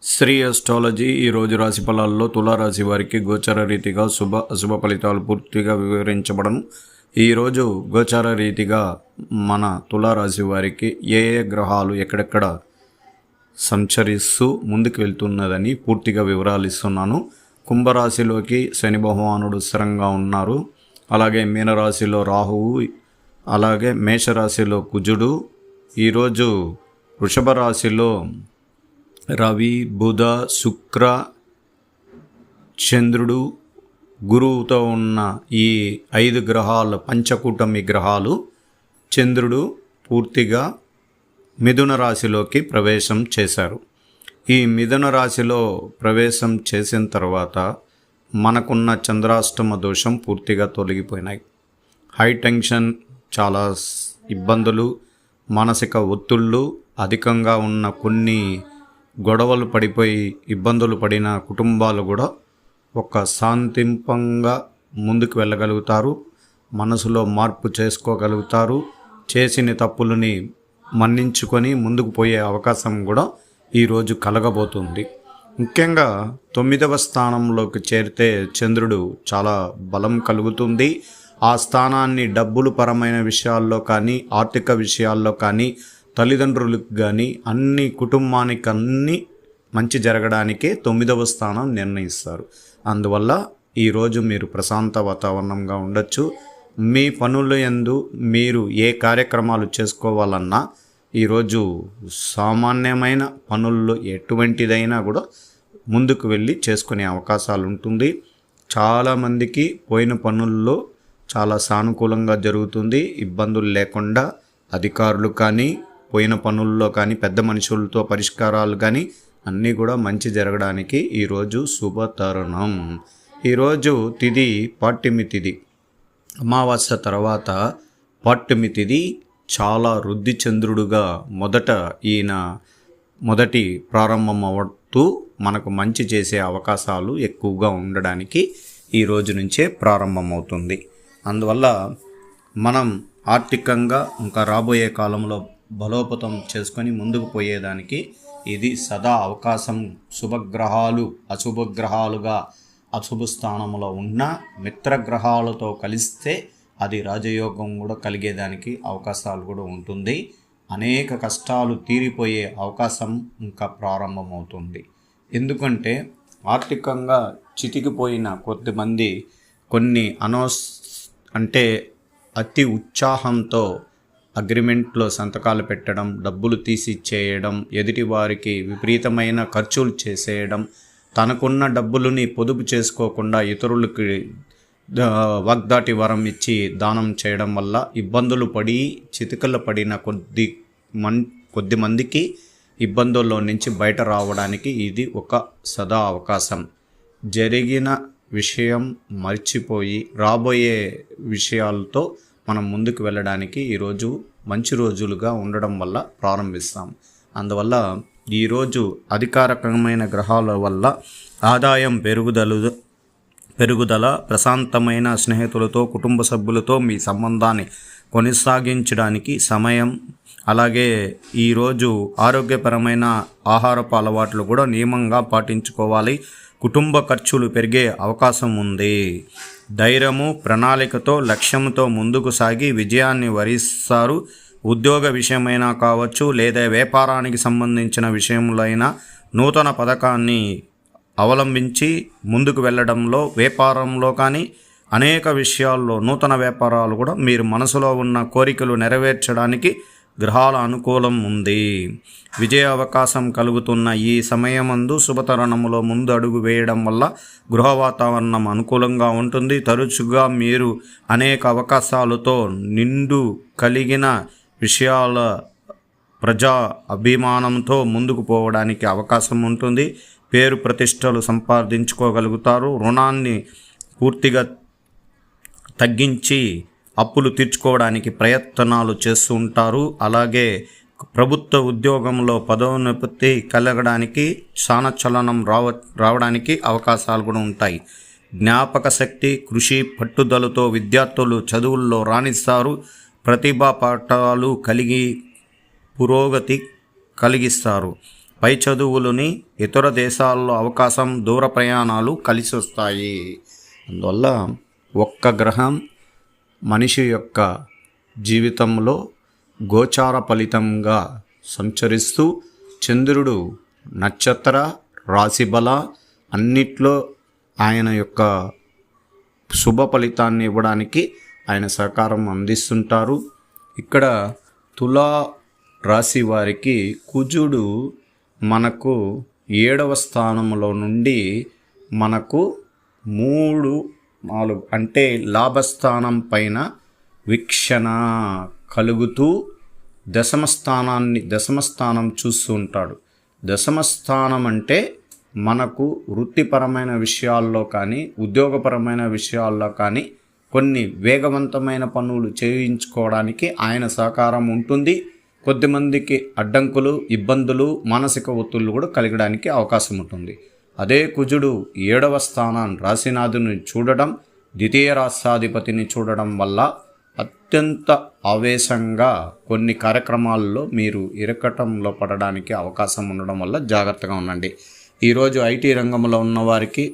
Shri astrology ఈరోజు రాశి ఫలాల్లో తులారాశి వారికి గోచర రీతిగా శుభ అశుభ ఫలితాలు పూర్తిగా వివరించబడను. ఈరోజు గోచర రీతిగా మన తులారాశి వారికి ఏ గ్రహాలు ఎక్కడెక్కడ సంచరిస్తూ ముందుకు వెళ్తున్నదని పూర్తిగా వివరాలు ఇస్తున్నాను. కుంభరాశిలోకి శని భగవానుడు స్థిరంగా ఉన్నారు. అలాగే మీనరాశిలో రాహువు, అలాగే మేషరాశిలో కుజుడు. ఈరోజు వృషభ రాశిలో రవి, బుధ, శుక్ర, చంద్రుడు, గురువుతో ఉన్న ఈ 5 గ్రహాలు పంచకూటమి గ్రహాలు. చంద్రుడు పూర్తిగా మిథున రాశిలోకి ప్రవేశం చేశారు. ఈ మిథున రాశిలో ప్రవేశం చేసిన తర్వాత మనకున్న చంద్రాష్టమ దోషం పూర్తిగా తొలగిపోయినాయి. హై టెన్షన్, చాలా ఇబ్బందులు, మానసిక ఒత్తిళ్ళు అధికంగా ఉన్న కొన్ని గొడవలు పడిపోయి ఇబ్బందులు పడిన కుటుంబాలు కూడా ఒక శాంతింపంగా ముందుకు వెళ్ళగలుగుతారు. మనసులో మార్పు చేసుకోగలుగుతారు. చేసిన తప్పులని మన్నించుకొని ముందుకు పోయే అవకాశం కూడా ఈరోజు కలగబోతుంది. ముఖ్యంగా 9వ స్థానంలోకి చేరితే చంద్రుడు చాలా బలం కలుగుతుంది. ఆ స్థానాన్ని డబ్బులు పరమైన విషయాల్లో కానీ, ఆర్థిక విషయాల్లో కానీ, తల్లిదండ్రులకు కానీ అన్ని కుటుంబానికి అన్ని మంచి జరగడానికే 9వ స్థానం నిర్ణయిస్తారు. అందువల్ల ఈరోజు మీరు ప్రశాంత వాతావరణంగా ఉండొచ్చు. మీ పనుల యందు మీరు ఏ కార్యక్రమాలు చేసుకోవాలన్నా ఈరోజు సామాన్యమైన పనుల్లో ఎటువంటిదైనా కూడా ముందుకు వెళ్ళి చేసుకునే అవకాశాలు ఉంటుంది. చాలామందికి పోయిన పనుల్లో చాలా సానుకూలంగా జరుగుతుంది. ఇబ్బందులు లేకుండా అధికారులు కానీ, పోయిన పనుల్లో కానీ, పెద్ద మనుషులతో పరిష్కారాలు కానీ అన్నీ కూడా మంచి జరగడానికి ఈరోజు శుభతరుణం. ఈరోజు తిథి పాడ్యమి తిథి. అమావాస్య తర్వాత పాడ్యమి తిథి. చాలా వృద్ధి చంద్రుడుగా మొదటి ప్రారంభం అవుతూ మనకు మంచి చేసే అవకాశాలు ఎక్కువగా ఉండడానికి ఈ రోజు నుంచే ప్రారంభమవుతుంది. అందువల్ల మనం ఆర్థికంగా ఇంకా రాబోయే కాలంలో బలోపేతం చేసుకొని ముందుకు పోయేదానికి ఇది సదా అవకాశం. శుభగ్రహాలు అశుభగ్రహాలుగా అశుభ స్థానంలో ఉన్న మిత్రగ్రహాలతో కలిస్తే అది రాజయోగం కూడా కలిగేదానికి అవకాశాలు కూడా ఉంటుంది. అనేక కష్టాలు తీరిపోయే అవకాశం ఇంకా ప్రారంభమవుతుంది. ఎందుకంటే ఆర్థికంగా చితికిపోయిన కొద్దిమంది కొన్ని అతి ఉత్సాహంతో అగ్రిమెంట్లో సంతకాలు పెట్టడం, డబ్బులు తీసి ఇచ్చేయడం, ఎదుటి వారికి విపరీతమైన ఖర్చులు చేసేయడం, తనకున్న డబ్బులని పొదుపు చేసుకోకుండా ఇతరులకి వాగ్దాటి వరం ఇచ్చి దానం చేయడం వల్ల ఇబ్బందులు పడి చితికలు పడిన కొద్ది మందికి ఇబ్బందుల్లో నుంచి బయట రావడానికి ఇది ఒక సదా అవకాశం. జరిగిన విషయం మర్చిపోయి రాబోయే విషయాలతో మనం ముందుకు వెళ్ళడానికి ఈరోజు మంచి రోజులుగా ఉండడం వల్ల ప్రారంభిస్తాం. అందువల్ల ఈరోజు అధికారికమైన గ్రహాల వల్ల ఆదాయం పెరుగుదల, ప్రశాంతమైన స్నేహితులతో, కుటుంబ సభ్యులతో మీ సంబంధాన్ని కొనసాగించడానికి సమయం. అలాగే ఈరోజు ఆరోగ్యపరమైన ఆహారపు అలవాట్లు కూడా నియమంగా పాటించుకోవాలి. కుటుంబ ఖర్చులు పెరిగే అవకాశం ఉంది. ధైర్యము, ప్రణాళికతో, లక్ష్యంతో ముందుకు సాగి విజయాన్ని వరిస్తారు. ఉద్యోగ విషయమైనా కావచ్చు, లేదా వ్యాపారానికి సంబంధించిన విషయంలో నూతన పథకాన్ని అవలంబించి ముందుకు వెళ్ళడంలో, వ్యాపారంలో కానీ అనేక విషయాల్లో నూతన వ్యాపారాలు కూడా మీరు మనసులో ఉన్న కోరికలు నెరవేర్చడానికి గ్రహాల అనుకూలం ఉంది. విజయ అవకాశం కలుగుతున్న ఈ సమయమందు శుభతరుణంలో ముందు అడుగు వేయడం వల్ల గృహ వాతావరణం అనుకూలంగా ఉంటుంది. తరచుగా మీరు అనేక అవకాశాలతో నిండు కలిగిన విషయాల ప్రజా అభిమానంతో ముందుకు పోవడానికి అవకాశం ఉంటుంది. పేరు ప్రతిష్టలు సంపాదించుకోగలుగుతారు. రుణాన్ని పూర్తిగా తగ్గించి అప్పులు తీర్చుకోవడానికి ప్రయత్నాలు చేస్తూ ఉంటారు. అలాగే ప్రభుత్వ ఉద్యోగంలో పదోన్నతి కలగడానికి, స్థానచలనం రావడానికి అవకాశాలు కూడా ఉంటాయి. జ్ఞాపక శక్తి, కృషి, పట్టుదలతో విద్యార్థులు చదువుల్లో రాణిస్తారు. ప్రతిభా పాఠాలు కలిగి పురోగతి కలిగిస్తారు. పై చదువులని, ఇతర దేశాల్లో అవకాశం, దూర ప్రయాణాలు కలిసి వస్తాయి. అందువల్ల ఒక్క గ్రహం మనిషి యొక్క జీవితంలో గోచార ఫలితంగా సంచరిస్తూ చంద్రుడు నక్షత్ర రాశిబల అన్నిట్లో ఆయన యొక్క శుభ ఫలితాన్ని ఇవ్వడానికి ఆయన సహకారం అందిస్తుంటారు. ఇక్కడ తులా రాశి వారికి కుజుడు మనకు 7వ స్థానంలో నుండి మనకు 3-4 అంటే లాభస్థానం పైన వీక్షణ కలుగుతూ దశమ స్థానం చూస్తూ ఉంటాడు. దశమ స్థానం అంటే మనకు వృత్తిపరమైన విషయాల్లో కానీ, ఉద్యోగపరమైన విషయాల్లో కానీ కొన్ని వేగవంతమైన పనులు చేయించుకోవడానికి ఆయన సహకారం ఉంటుంది. కొద్దిమందికి అడ్డంకులు, ఇబ్బందులు, మానసిక ఒత్తిళ్లు కూడా కలగడానికి అవకాశం ఉంటుంది. అదే కుజుడు 7వ స్థానాన్ని రాశినాథుని చూడడం, ద్వితీయ రాష్ట్రాధిపతిని చూడడం వల్ల అత్యంత ఆవేశంగా కొన్ని కార్యక్రమాల్లో మీరు ఇరకటంలో పడడానికి అవకాశం ఉండడం వల్ల జాగ్రత్తగా ఉండండి. ఈరోజు ఐటీ రంగంలో ఉన్నవారికి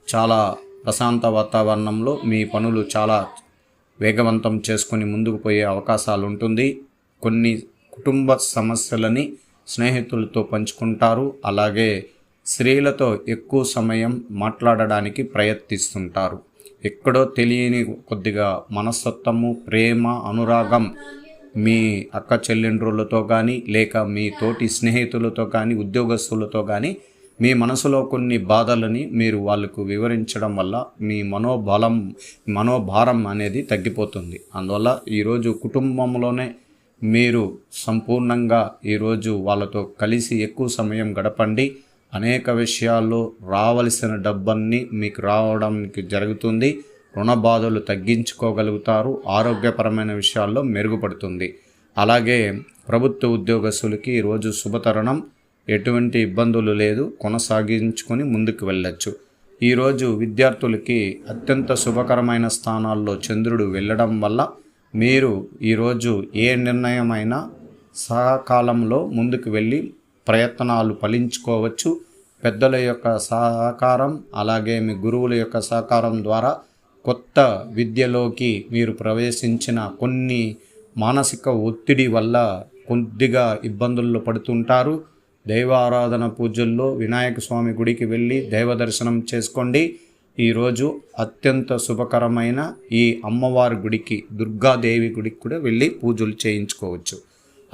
చాలా ప్రశాంత వాతావరణంలో మీ పనులు చాలా వేగవంతం చేసుకొని ముందుకు పోయే అవకాశాలు ఉంటుంది. కొన్ని కుటుంబ సమస్యలని స్నేహితులతో పంచుకుంటారు. అలాగే స్త్రీలతో ఎక్కువ సమయం మాట్లాడడానికి ప్రయత్నిస్తుంటారు. ఎక్కడో తెలియని కొద్దిగా మనస్తత్వము, ప్రేమ, అనురాగం మీ అక్క చెల్లెండ్రులతో కానీ, లేక మీ తోటి స్నేహితులతో కానీ, ఉద్యోగస్తులతో కానీ మీ మనసులో కొన్ని బాధలని మీరు వాళ్ళకు వివరించడం వల్ల మీ మనోభారం అనేది తగ్గిపోతుంది. అందువల్ల ఈరోజు కుటుంబంలోనే మీరు సంపూర్ణంగా ఈరోజు వాళ్ళతో కలిసి ఎక్కువ సమయం గడపండి. అనేక విషయాల్లో రావలసిన డబ్బన్నీ మీకు రావడానికి జరుగుతుంది. రుణ బాధలు తగ్గించుకోగలుగుతారు. ఆరోగ్యపరమైన విషయాల్లో మెరుగుపడుతుంది. అలాగే ప్రభుత్వ ఉద్యోగస్తులకి ఈరోజు శుభతరుణం. ఎటువంటి ఇబ్బందులు లేదు, కొనసాగించుకొని ముందుకు వెళ్ళచ్చు. ఈరోజు విద్యార్థులకి అత్యంత శుభకరమైన స్థానాల్లో చంద్రుడు వెళ్ళడం వల్ల మీరు ఈరోజు ఏ నిర్ణయమైనా సకాలంలో ముందుకు వెళ్ళి ప్రయత్నాలు ఫలించుకోవచ్చు. పెద్దల యొక్క సహకారం, అలాగే మీ గురువుల యొక్క సహకారం ద్వారా కొత్త విద్యలోకి మీరు ప్రవేశించిన కొన్ని మానసిక ఒత్తిడి వల్ల కొద్దిగా ఇబ్బందుల్లో పడుతుంటారు. దైవారాధన పూజల్లో వినాయక స్వామి గుడికి వెళ్ళి దైవ దర్శనం చేసుకోండి. ఈరోజు అత్యంత శుభకరమైన ఈ అమ్మవారి గుడికి, దుర్గాదేవి గుడికి కూడా వెళ్ళి పూజలు చేయించుకోవచ్చు.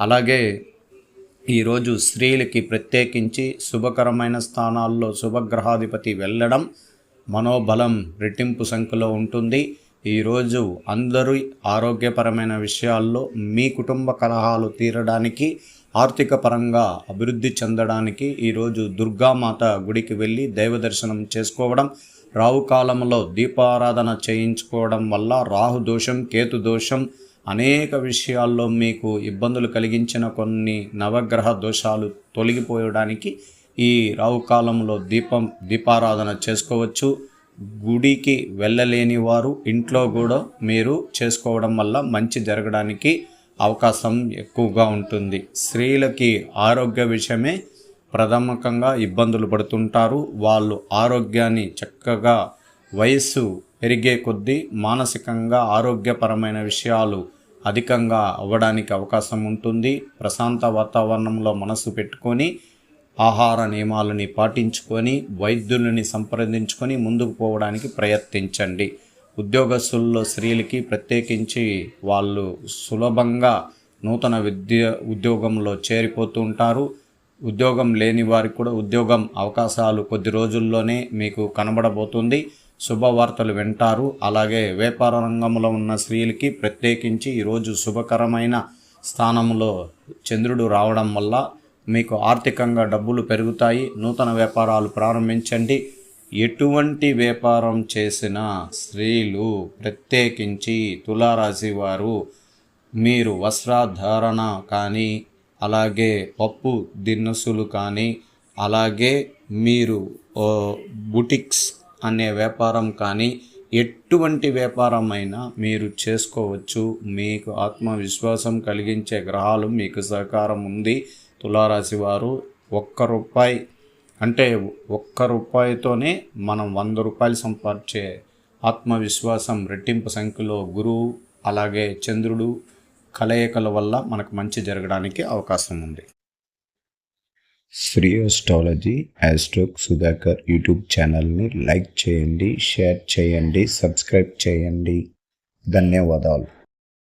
అలాగే ఈరోజు స్త్రీలకి ప్రత్యేకించి శుభకరమైన స్థానాల్లో శుభగ్రహాధిపతి వెళ్ళడం మనోబలం రెట్టింపు సంఖ్యలో ఉంటుంది. ఈరోజు అందరూ ఆరోగ్యపరమైన విషయాల్లో మీ కుటుంబ కలహాలు తీరడానికి, ఆర్థిక పరంగా అభివృద్ధి చెందడానికి ఈరోజు దుర్గామాత గుడికి వెళ్ళి దైవ దర్శనం చేసుకోవడం, రాహుకాలంలో దీపారాధన చేయించుకోవడం వల్ల రాహు దోషం, కేతు దోషం, అనేక విషయాల్లో మీకు ఇబ్బందులు కలిగించిన కొన్ని నవగ్రహ దోషాలు తొలగిపోయడానికి ఈ రాహుకాలంలో దీపారాధన చేసుకోవచ్చు. గుడికి వెళ్ళలేని వారు ఇంట్లో కూడా మీరు చేసుకోవడం వల్ల మంచి జరగడానికి అవకాశం ఎక్కువగా ఉంటుంది. స్త్రీలకి ఆరోగ్య విషయమే ప్రథమకంగా ఇబ్బందులు పడుతుంటారు. వాళ్ళు ఆరోగ్యాన్ని చక్కగా వయస్సు పెరిగే కొద్దీ మానసికంగా ఆరోగ్యపరమైన విషయాలు అధికంగా అవ్వడానికి అవకాశం ఉంటుంది. ప్రశాంత వాతావరణంలో మనసు పెట్టుకొని ఆహార నియమాలని పాటించుకొని వైద్యులని సంప్రదించుకొని ముందుకు పోవడానికి ప్రయత్నించండి. ఉద్యోగస్తుల్లో స్త్రీలకి ప్రత్యేకించి వాళ్ళు సులభంగా నూతన ఉద్యోగంలో చేరిపోతూ ఉంటారు. ఉద్యోగం లేని వారికి కూడా ఉద్యోగం అవకాశాలు కొద్ది రోజుల్లోనే మీకు కనబడబోతుంది. శుభవార్తలు వింటారు. అలాగే వ్యాపార రంగంలో ఉన్న స్త్రీలకి ప్రత్యేకించి ఈరోజు శుభకరమైన స్థానంలో చంద్రుడు రావడం వల్ల మీకు ఆర్థికంగా డబ్బులు పెరుగుతాయి. నూతన వ్యాపారాలు ప్రారంభించండి. ఎటువంటి వ్యాపారం చేసినా స్త్రీలు ప్రత్యేకించి తులారాశి వారు మీరు వస్త్రధారణ కానీ, అలాగే పప్పు దినుసులు కానీ, అలాగే మీరు బుటిక్స్ అనే వ్యాపారం కానీ, ఎటువంటి వ్యాపారమైనా మీరు చేసుకోవచ్చు. మీకు ఆత్మవిశ్వాసం కలిగించే గ్రహాలు మీకు సహకారం ఉంది. తులారాశి వారు రూపాయి అంటే రూపాయితోనే మనం 100 రూపాయలు సంపాదించే ఆత్మవిశ్వాసం రెట్టింపు సంఖ్యలో గురువు అలాగే చంద్రుడు కలయికల వల్ల మనకు మంచి జరగడానికి అవకాశం ఉంది. శ్రీ ఆస్ట్రాలజీ ఆస్ట్రోక్ సుధాకర్ యూట్యూబ్ ఛానల్ని లైక్ చేయండి, షేర్ చేయండి, సబ్స్క్రైబ్ చేయండి. ధన్యవాదాలు.